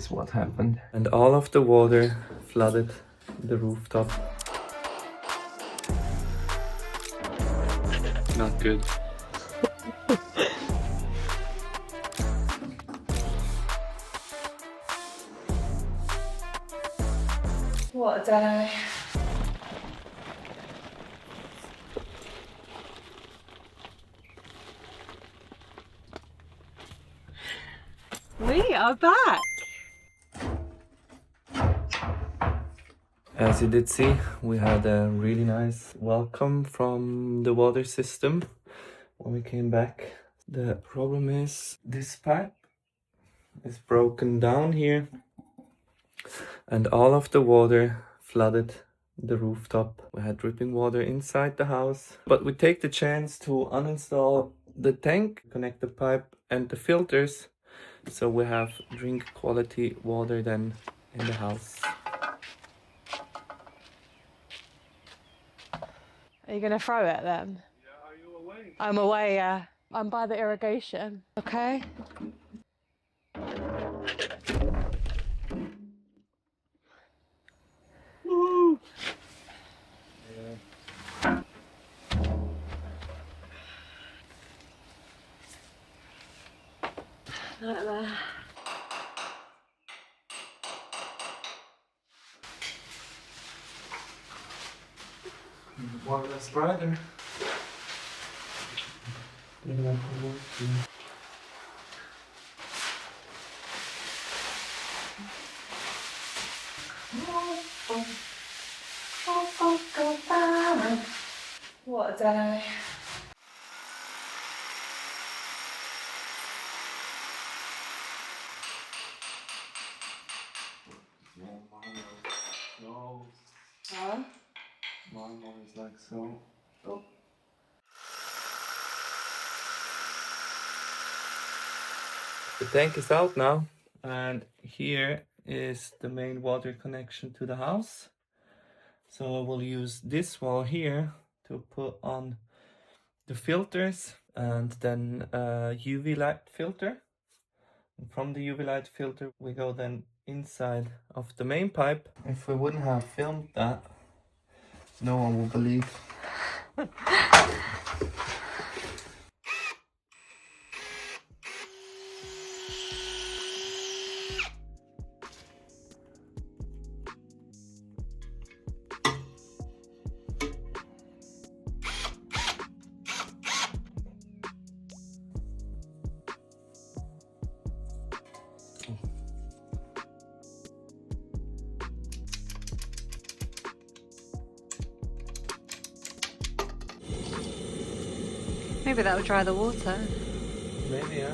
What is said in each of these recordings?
is what happened. And all of the water flooded the rooftop. Not good. What a day. We are back. As you did see, we had a really nice welcome from the water system when we came back. The problem is this pipe is broken down here and all of the water flooded the rooftop. We had dripping water inside the house, but we take the chance to uninstall the tank, connect the pipe and the filters, so we have drink quality water then in the house. Are you going to throw it then? Yeah, are you away? I'm away, yeah. I'm by the irrigation. Okay. Woo! Right there. One less rider. What a day. No. Huh? Mine is like so. Oh. The tank is out now, and here is the main water connection to the house. So I will use this wall here to put on the filters and then a UV light filter. And from the UV light filter we go then inside of the main pipe. If we wouldn't have filmed that, no one will believe. Maybe that would dry the water. Maybe, yeah.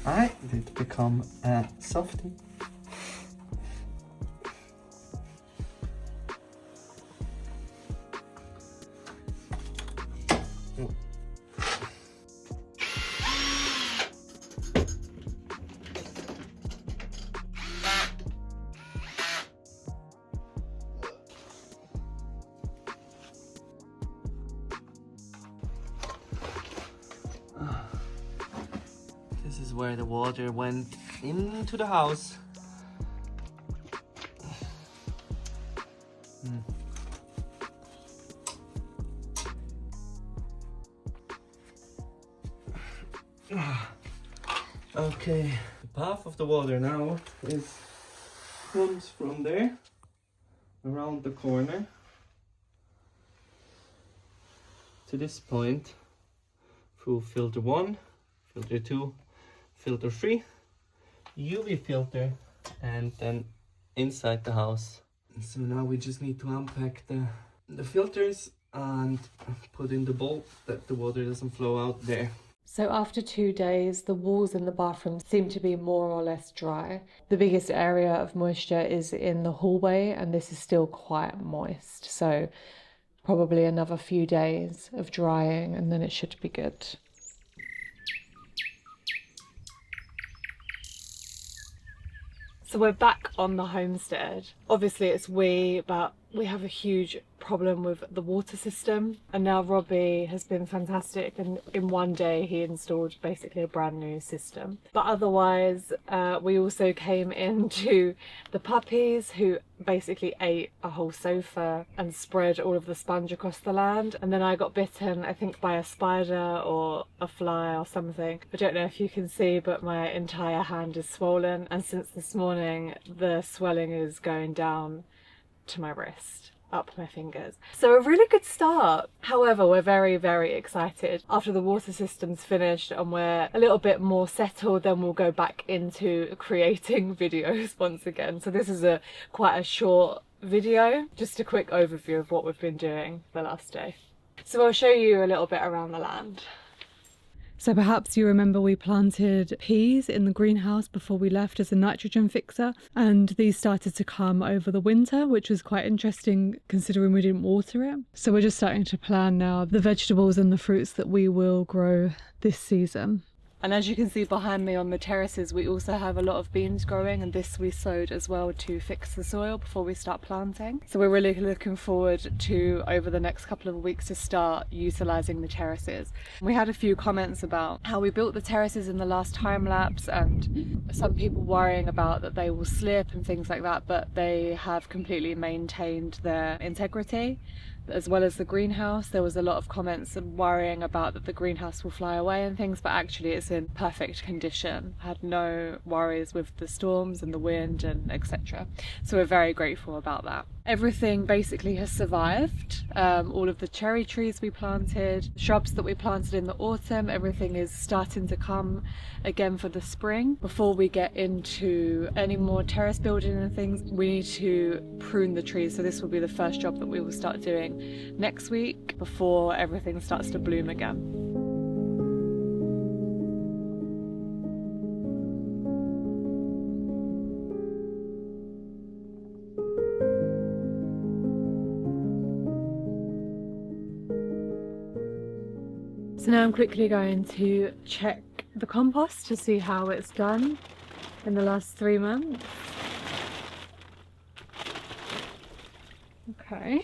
I did become a softie. This is where the water went into the house. Okay, the path of the water now comes from there, around the corner, to this point, through filter 1, filter 2, filter 3, UV filter, and then inside the house. So now we just need to unpack the filters and put in the bowl that the water doesn't flow out there. So after 2 days, the walls in the bathroom seem to be more or less dry. The biggest area of moisture is in the hallway, and this is still quite moist. So probably another few days of drying and then it should be good. So we're back on the homestead. Obviously it's but we have a huge problem with the water system, and now Robbie has been fantastic, and in one day he installed basically a brand new system. But otherwise, we also came into the puppies, who basically ate a whole sofa and spread all of the sponge across the land. And then I got bitten, I think, by a spider or a fly or something. I don't know if you can see, but my entire hand is swollen, and since this morning the swelling is going down to my wrist, up my fingers. So a really good start. However, we're very, very excited. After the water system's finished and we're a little bit more settled, then we'll go back into creating videos once again. So this is quite a short video, just a quick overview of what we've been doing the last day. So I'll show you a little bit around the land. So perhaps you remember we planted peas in the greenhouse before we left as a nitrogen fixer, and these started to come over the winter, which was quite interesting considering we didn't water it. So we're just starting to plan now the vegetables and the fruits that we will grow this season. And as you can see behind me on the terraces, we also have a lot of beans growing, and this we sowed as well to fix the soil before we start planting. So we're really looking forward to, over the next couple of weeks, to start utilising the terraces. We had a few comments about how we built the terraces in the last time lapse, and some people worrying about that they will slip and things like that, but they have completely maintained their integrity. As well as the greenhouse, there was a lot of comments worrying about that the greenhouse will fly away and things, but actually it's in perfect condition. I had no worries with the storms and the wind and etc. So we're very grateful about that. Everything basically has survived. All of the cherry trees we planted, shrubs that we planted in the autumn, everything is starting to come again for the spring. Before we get into any more terrace building and things, we need to prune the trees. So this will be the first job that we will start doing next week before everything starts to bloom again. So now I'm quickly going to check the compost to see how it's done in the last 3 months. Okay.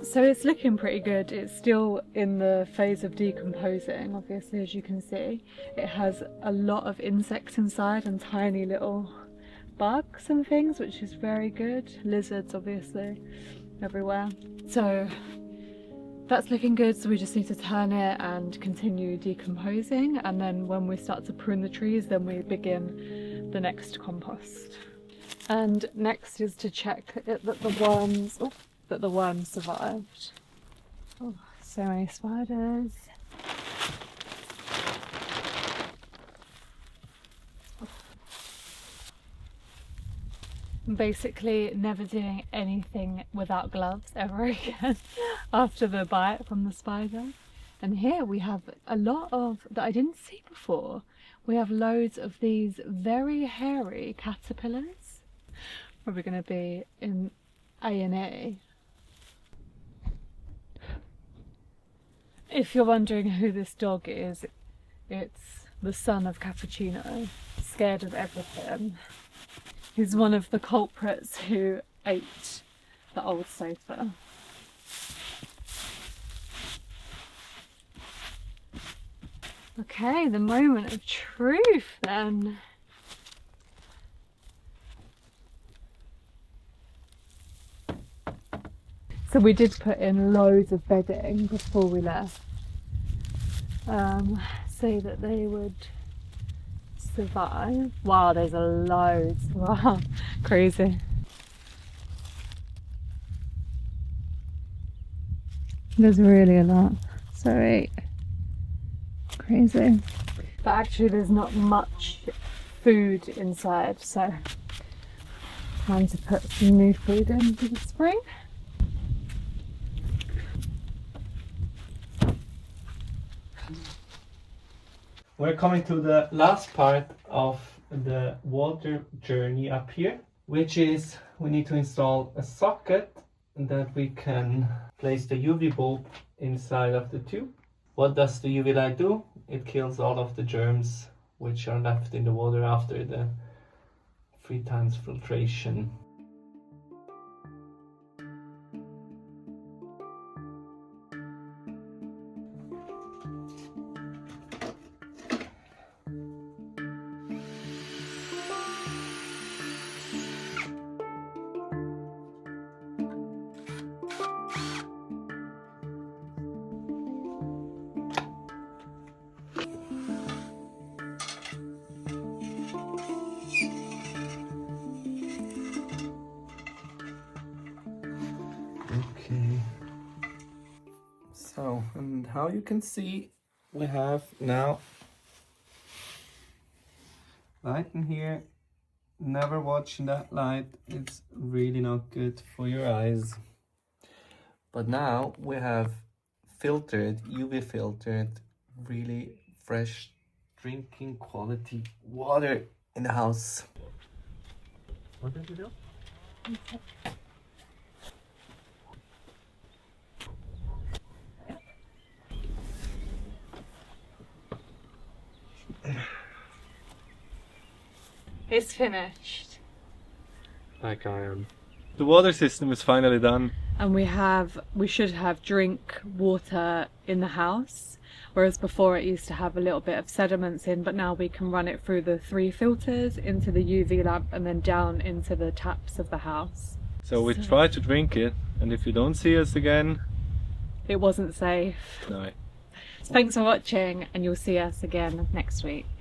So it's looking pretty good. It's still in the phase of decomposing, obviously, as you can see. It has a lot of insects inside and tiny little bugs and things, which is very good. Lizards, obviously, everywhere. So that's looking good. So we just need to turn it and continue decomposing. And then when we start to prune the trees, then we begin the next compost. And next is to check that the worms survived. Oh, so many spiders. Basically never doing anything without gloves ever again after the bite from the spider. And here we have a lot of that I didn't see before. We have loads of these very hairy caterpillars. Probably going to be in A&E. If you're wondering who this dog is, it's the son of Cappuccino, scared of everything. He's one of the culprits who ate the old sofa. Okay, the moment of truth then. So we did put in loads of bedding before we left, so that they would survive. Wow, there's loads. Wow, crazy. There's really a lot. So 8. Crazy. But actually there's not much food inside, so time to put some new food in for the spring. We're coming to the last part of the water journey up here, which is we need to install a socket that we can place the UV bulb inside of the tube. What does the UV light do? It kills all of the germs which are left in the water after the 3 times filtration. Okay, so, and how you can see, we have now light in here. Never watching that light, it's really not good for your eyes. But now we have filtered, UV filtered, really fresh drinking quality water in the house. What did you do? It's finished. Like I am. The water system is finally done. And we should have drink water in the house, whereas before it used to have a little bit of sediments in, but now we can run it through the 3 filters into the UV lamp and then down into the taps of the house. So we try to drink it, and if you don't see us again, it wasn't safe. no. So thanks for watching, and you'll see us again next week.